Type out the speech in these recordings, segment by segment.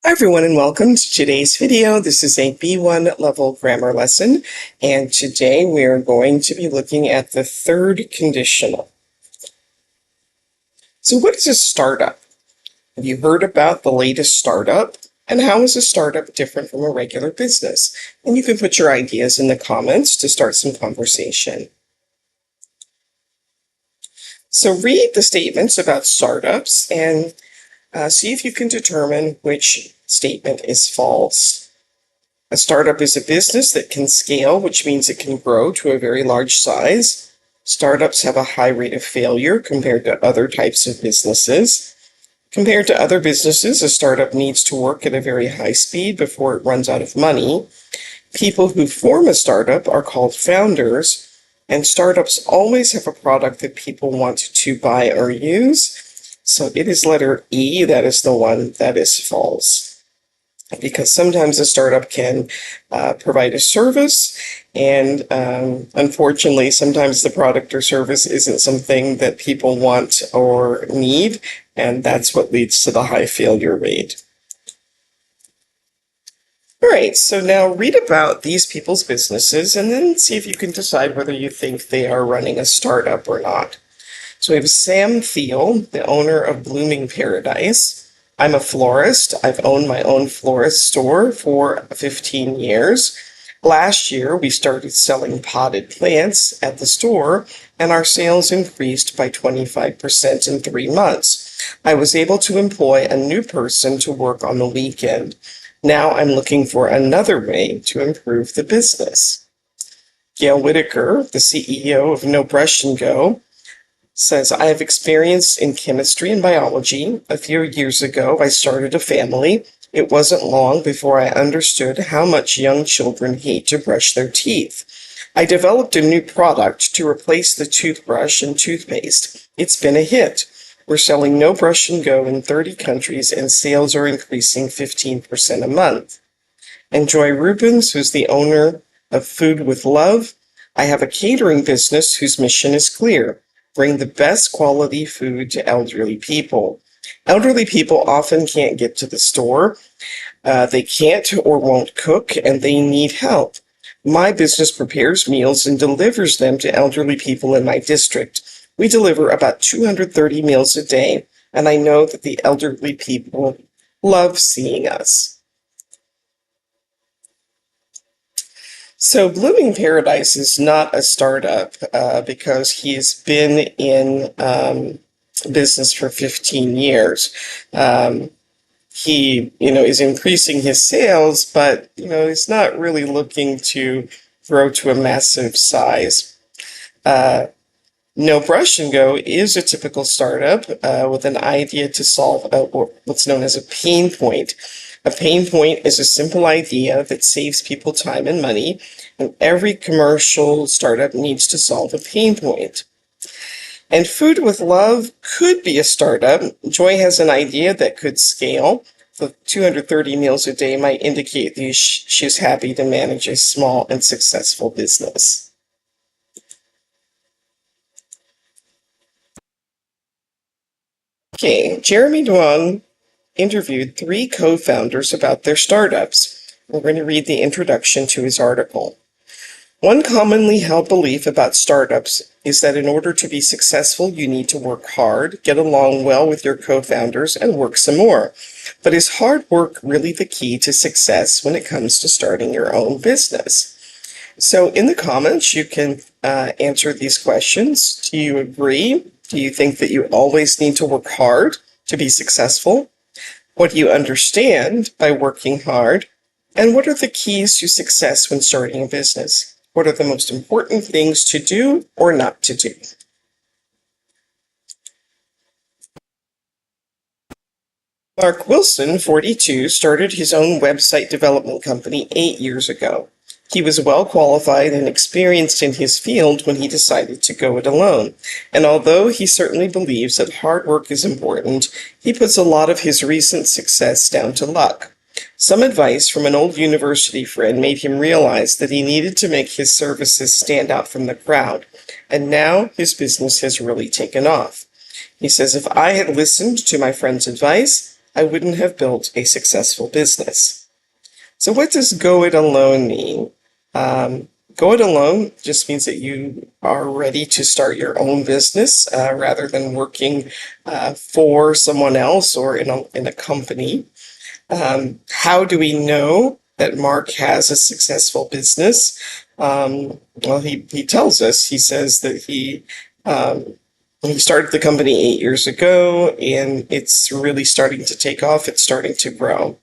Hi everyone and welcome to today's video. This is a B1 level grammar lesson, and today we are going to be looking at the third conditional. So what is a startup? Have you heard about the latest startup? And how is a startup different from a regular business? And you can put your ideas in the comments to start some conversation. So read the statements about startups and see if you can determine which statement is false. A startup is a business that can scale, which means it can grow to a very large size. Startups have a high rate of failure compared to other types of businesses. Compared to other businesses, a startup needs to work at a very high speed before it runs out of money. People who form a startup are called founders, and startups always have a product that people want to buy or use. So it is letter E, that is the one that is false. Because sometimes a startup can provide a service, and unfortunately, sometimes the product or service isn't something that people want or need, and that's what leads to the high failure rate. All right, so now read about these people's businesses and then see if you can decide whether you think they are running a startup or not. So we have Sam Thiel, the owner of Blooming Paradise. I'm a florist. I've owned my own florist store for 15 years. Last year, we started selling potted plants at the store, and our sales increased by 25% in 3 months. I was able to employ a new person to work on the weekend. Now I'm looking for another way to improve the business. Gail Whitaker, the CEO of No Brush and Go, says, I have experience in chemistry and biology. A few years ago, I started a family. It wasn't long before I understood how much young children hate to brush their teeth. I developed a new product to replace the toothbrush and toothpaste. It's been a hit. We're selling No Brush and Go in 30 countries, and sales are increasing 15% a month. And Joy Rubens, who's the owner of Food with Love, I have a catering business whose mission is clear. Bring the best quality food to elderly people. Elderly people often can't get to the store. They can't or won't cook, and they need help. My business prepares meals and delivers them to elderly people in my district. We deliver about 230 meals a day, and I know that the elderly people love seeing us. So Blooming Paradise is not a startup because he's been in business for 15 years. He, is increasing his sales, but, he's not really looking to grow to a massive size. No Brush and Go is a typical startup with an idea to solve what's known as a pain point. A pain point is a simple idea that saves people time and money, and every commercial startup needs to solve a pain point. And Food with Love could be a startup. Joy has an idea that could scale. The 230 meals a day might indicate that she's happy to manage a small and successful business. Okay, Jeremy Duong interviewed 3 co-founders about their startups. We're going to read the introduction to his article. One commonly held belief about startups is that in order to be successful, you need to work hard, get along well with your co-founders, and work some more. But is hard work really the key to success when it comes to starting your own business? So in the comments, you can answer these questions. Do you agree? Do you think that you always need to work hard to be successful? What do you understand by working hard? And what are the keys to success when starting a business? What are the most important things to do or not to do? Mark Wilson, 42, started his own website development company 8 years ago. He was well qualified and experienced in his field when he decided to go it alone. And although he certainly believes that hard work is important, he puts a lot of his recent success down to luck. Some advice from an old university friend made him realize that he needed to make his services stand out from the crowd, and now his business has really taken off. He says, if I had listened to my friend's advice, I wouldn't have built a successful business. So what does go it alone mean? Go it alone just means that you are ready to start your own business rather than working for someone else or in a company. How do we know that Mark has a successful business? Well, he tells us. He says that he started the company 8 years ago, and it's really starting to take off. It's starting to grow.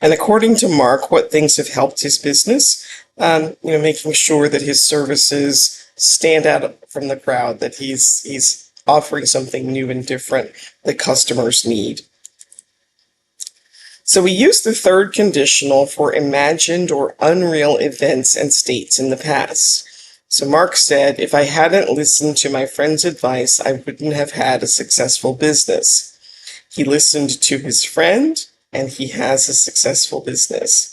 And according to Mark, what things have helped his business? Making sure that his services stand out from the crowd, that he's offering something new and different that customers need. So we use the third conditional for imagined or unreal events and states in the past. So Mark said, if I hadn't listened to my friend's advice, I wouldn't have had a successful business. He listened to his friend, and he has a successful business.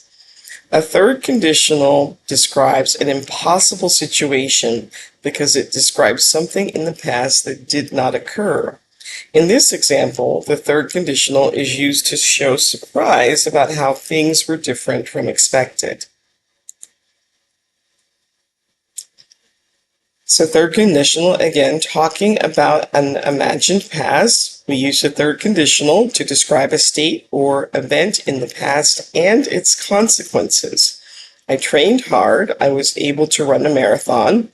A third conditional describes an impossible situation because it describes something in the past that did not occur. In this example, the third conditional is used to show surprise about how things were different from expected. So third conditional, again, talking about an imagined past. We use the third conditional to describe a state or event in the past and its consequences. I trained hard. I was able to run a marathon.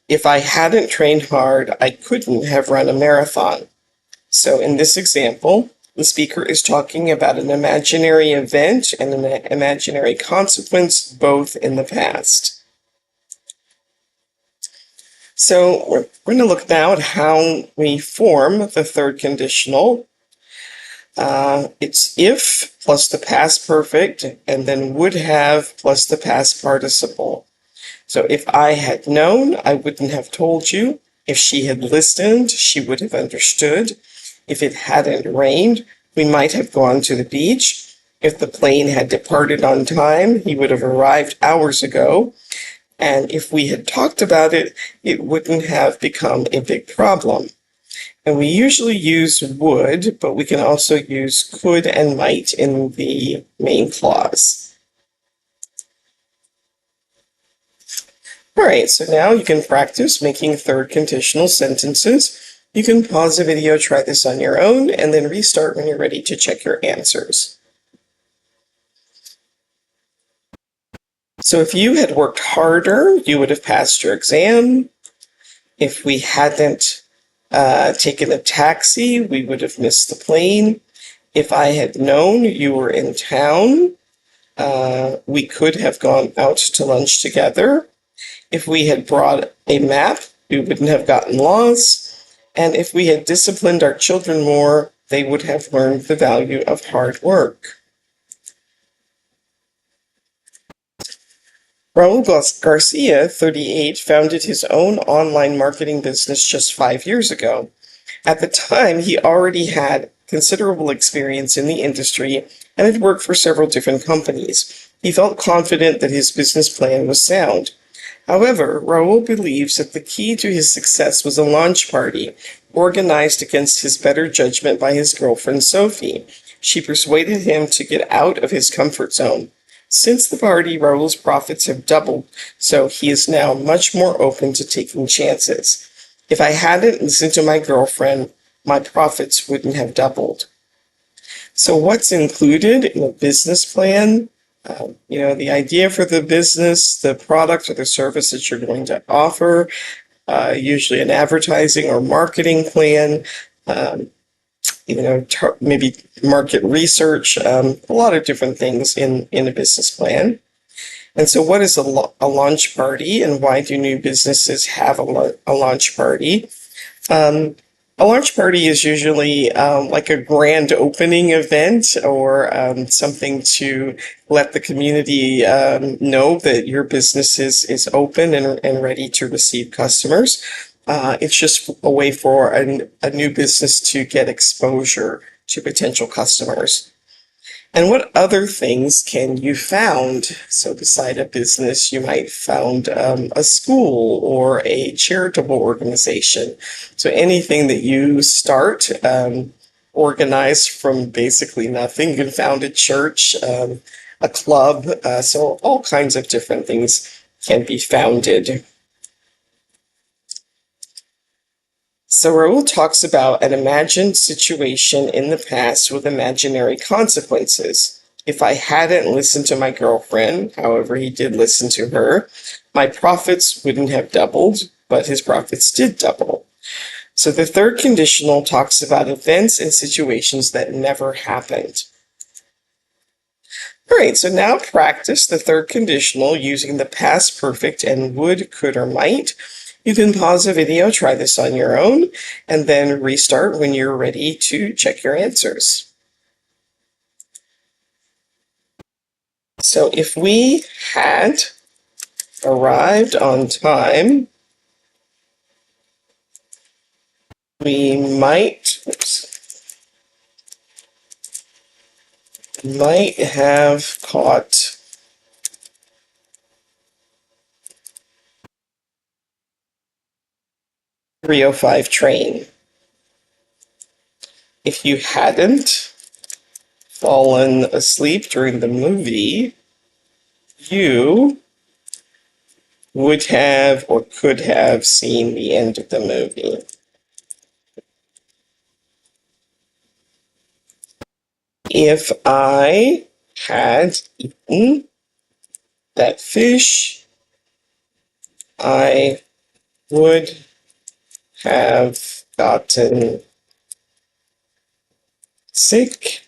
If I hadn't trained hard, I couldn't have run a marathon. So in this example, the speaker is talking about an imaginary event and an imaginary consequence, both in the past. So we're going to look now at how we form the third conditional. It's if plus the past perfect, and then would have plus the past participle. So if I had known, I wouldn't have told you. If she had listened, she would have understood. If it hadn't rained, we might have gone to the beach. If the plane had departed on time, he would have arrived hours ago. And if we had talked about it, it wouldn't have become a big problem. And we usually use would, but we can also use could and might in the main clause. All right, so now you can practice making third conditional sentences. You can pause the video, try this on your own, and then restart when you're ready to check your answers. So if you had worked harder, you would have passed your exam. If we hadn't taken a taxi, we would have missed the plane. If I had known you were in town, we could have gone out to lunch together. If we had brought a map, we wouldn't have gotten lost. And if we had disciplined our children more, they would have learned the value of hard work. Raul Garcia, 38, founded his own online marketing business just 5 years ago. At the time, he already had considerable experience in the industry and had worked for several different companies. He felt confident that his business plan was sound. However, Raul believes that the key to his success was a launch party organized against his better judgment by his girlfriend Sophie. She persuaded him to get out of his comfort zone. Since the party, Raul's profits have doubled, so he is now much more open to taking chances. If I hadn't listened to my girlfriend, my profits wouldn't have doubled. So what's included in a business plan? The idea for the business, the product or the service that you're going to offer, usually an advertising or marketing plan, maybe market research, a lot of different things in a business plan. And so what is a launch party, and why do new businesses have a launch party? A launch party is usually like a grand opening event or something to let the community know that your business is open and ready to receive customers. It's just a way for a new business to get exposure to potential customers. And what other things can you found? So beside a business, you might found a school or a charitable organization. So anything that you start organized from basically nothing. You can found a church, a club, so all kinds of different things can be founded. So Raoul talks about an imagined situation in the past with imaginary consequences. If I hadn't listened to my girlfriend, however, he did listen to her, my profits wouldn't have doubled, but his profits did double. So the third conditional talks about events and situations that never happened. All right, so now practice the third conditional using the past perfect and would, could, or might. You can pause the video, try this on your own, and then restart when you're ready to check your answers. So if we had arrived on time, we might have caught the 3:05 train. If you hadn't fallen asleep during the movie, you would have or could have seen the end of the movie. If I had eaten that fish, I would have gotten sick.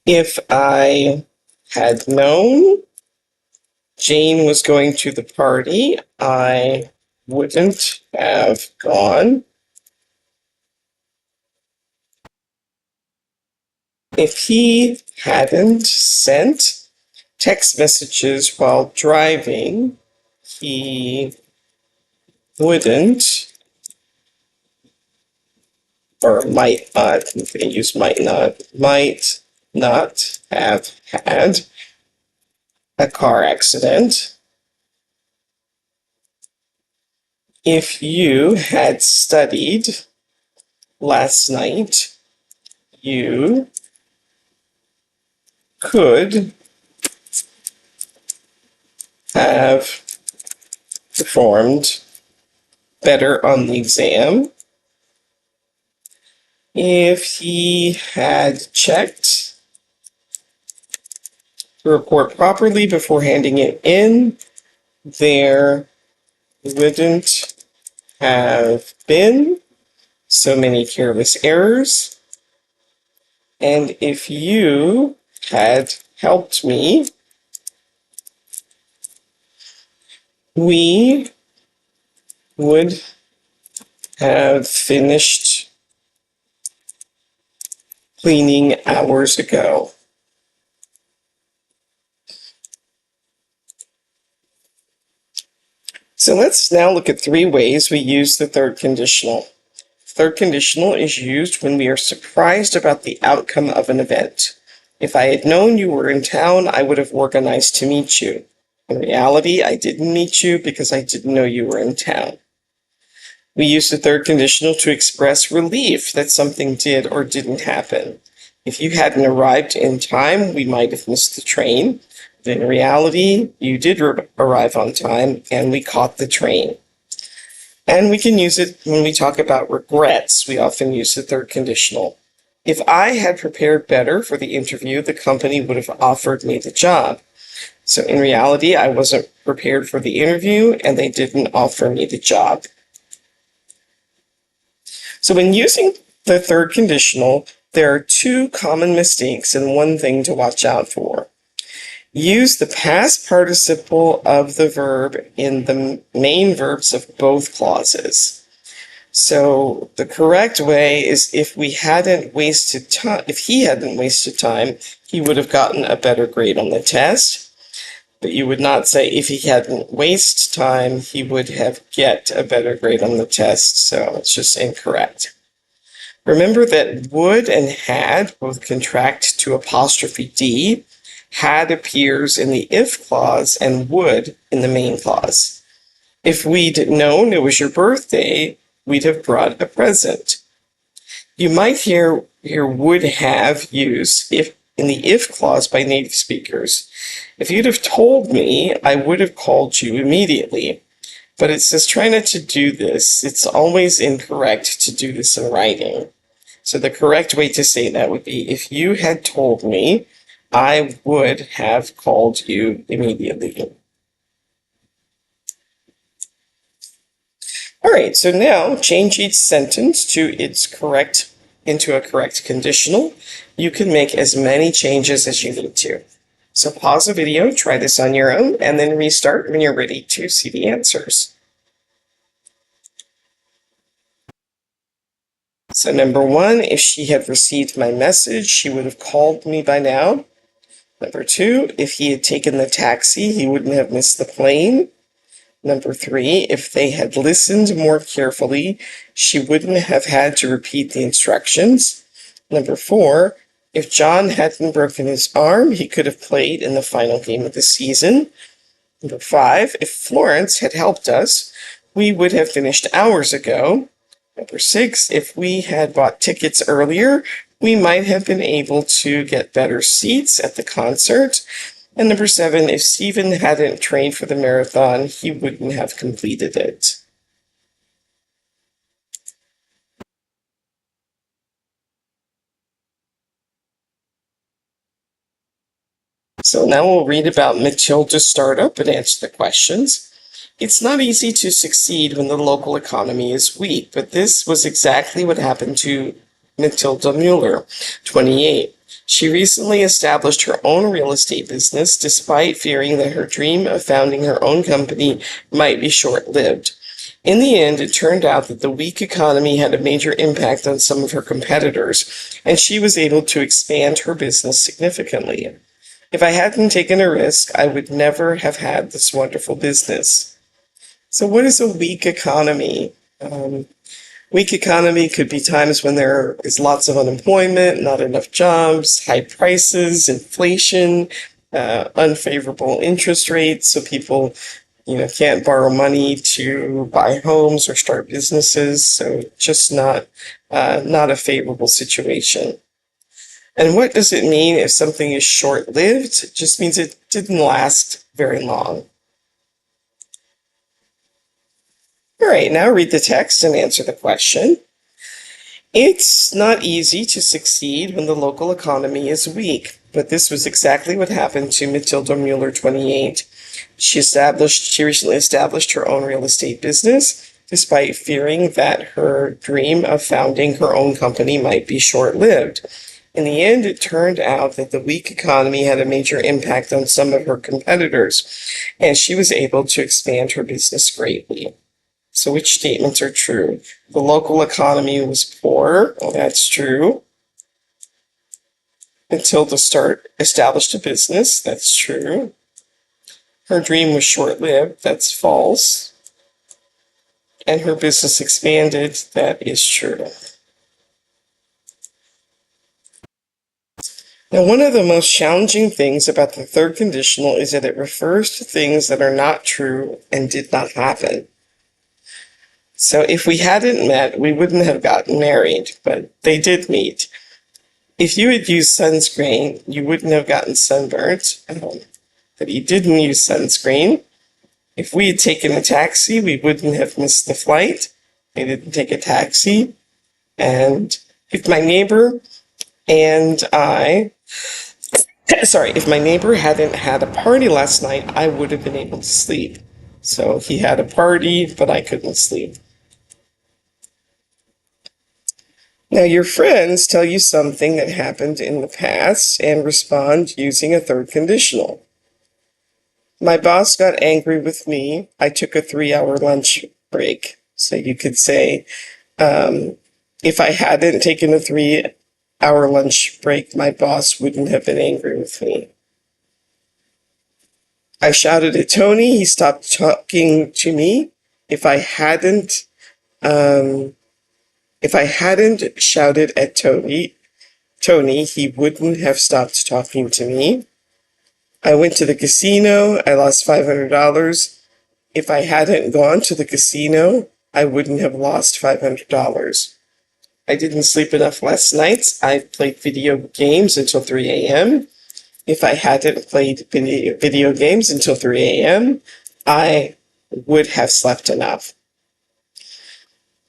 If I had known Jane was going to the party, I wouldn't have gone. If he hadn't sent text messages while driving, he wouldn't, or might not, they use might not have had a car accident. If you had studied last night, you could have performed better on the exam. If he had checked the report properly before handing it in, there wouldn't have been so many careless errors. And if you had helped me, we would have finished cleaning hours ago. So let's now look at 3 ways we use the third conditional. Third conditional is used when we are surprised about the outcome of an event. If I had known you were in town, I would have organized to meet you. In reality, I didn't meet you because I didn't know you were in town. We use the third conditional to express relief that something did or didn't happen. If you hadn't arrived in time, we might have missed the train. But in reality, you did arrive on time, and we caught the train. And we can use it when we talk about regrets. We often use the third conditional. If I had prepared better for the interview, the company would have offered me the job. So in reality, I wasn't prepared for the interview, and they didn't offer me the job. So when using the third conditional, there are 2 common mistakes and 1 thing to watch out for. Use the past participle of the verb in the main verbs of both clauses. So the correct way is if he hadn't wasted time, he would have gotten a better grade on the test. But you would not say if he hadn't wasted time, he would have get a better grade on the test. So it's just incorrect. Remember that would and had both contract to apostrophe D. Had appears in the if clause and would in the main clause. If we'd known it was your birthday, we'd have brought a present. You might hear would have used if in the if clause by native speakers. If you'd have told me, I would have called you immediately. But it says try not to do this. It's always incorrect to do this in writing. So the correct way to say that would be, if you had told me, I would have called you immediately. All right, so now change each sentence into a correct conditional. You can make as many changes as you need to. So pause the video, try this on your own, and then restart when you're ready to see the answers. So number 1, if she had received my message, she would have called me by now. Number 2, if he had taken the taxi, he wouldn't have missed the plane. Number 3, if they had listened more carefully, she wouldn't have had to repeat the instructions. Number 4, if John hadn't broken his arm, he could have played in the final game of the season. Number 5, if Florence had helped us, we would have finished hours ago. Number 6, if we had bought tickets earlier, we might have been able to get better seats at the concert. And number 7, if Stephen hadn't trained for the marathon, he wouldn't have completed it. So now we'll read about Matilda's startup and answer the questions. It's not easy to succeed when the local economy is weak, but this was exactly what happened to Matilda Mueller, 28. She recently established her own real estate business despite fearing that her dream of founding her own company might be short-lived. In the end, it turned out that the weak economy had a major impact on some of her competitors, and she was able to expand her business significantly. If I hadn't taken a risk, I would never have had this wonderful business. So what is a weak economy? Weak economy could be times when there is lots of unemployment, not enough jobs, high prices, inflation, unfavorable interest rates, so people can't borrow money to buy homes or start businesses, so just not a favorable situation. And what does it mean if something is short-lived? It just means it didn't last very long. All right, now read the text and answer the question. It's not easy to succeed when the local economy is weak, but this was exactly what happened to Matilda Mueller, 28. She recently established her own real estate business, despite fearing that her dream of founding her own company might be short-lived. In the end, it turned out that the weak economy had a major impact on some of her competitors, and she was able to expand her business greatly. So which statements are true? The local economy was poor. Well, that's true. Matilda established a business. That's true. Her dream was short-lived. That's false. And her business expanded. That is true. Now, one of the most challenging things about the third conditional is that it refers to things that are not true and did not happen. So if we hadn't met, we wouldn't have gotten married, but they did meet. If you had used sunscreen, you wouldn't have gotten sunburnt, but you didn't use sunscreen. If we had taken a taxi, we wouldn't have missed the flight. They didn't take a taxi. And if my neighbor if my neighbor hadn't had a party last night, I would have been able to sleep. So he had a party, but I couldn't sleep. Now, your friends tell you something that happened in the past and respond using a third conditional. My boss got angry with me. I took a 3-hour lunch break. So you could say, if I hadn't taken a 3-hour lunch break, my boss wouldn't have been angry with me. I shouted at Tony. He stopped talking to me. If I hadn't shouted at Tony, he wouldn't have stopped talking to me. I went to the casino. I lost $500. If I hadn't gone to the casino, I wouldn't have lost $500. I didn't sleep enough last night. I played video games until 3 a.m. If I hadn't played video games until 3 a.m., I would have slept enough.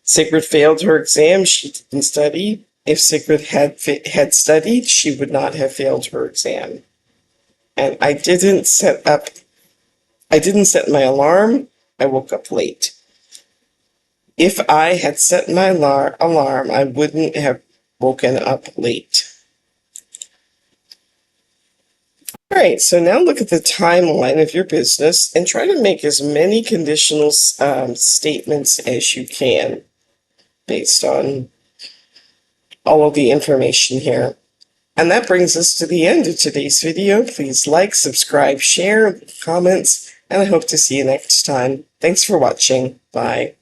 Sigrid failed her exam. She didn't study. If Sigrid had studied, she would not have failed her exam. And I didn't set my alarm. I woke up late. If I had set my alarm, I wouldn't have woken up late. All right, so now look at the timeline of your business and try to make as many conditional statements as you can based on all of the information here. And that brings us to the end of today's video. Please like, subscribe, share, comments, and I hope to see you next time. Thanks for watching. Bye.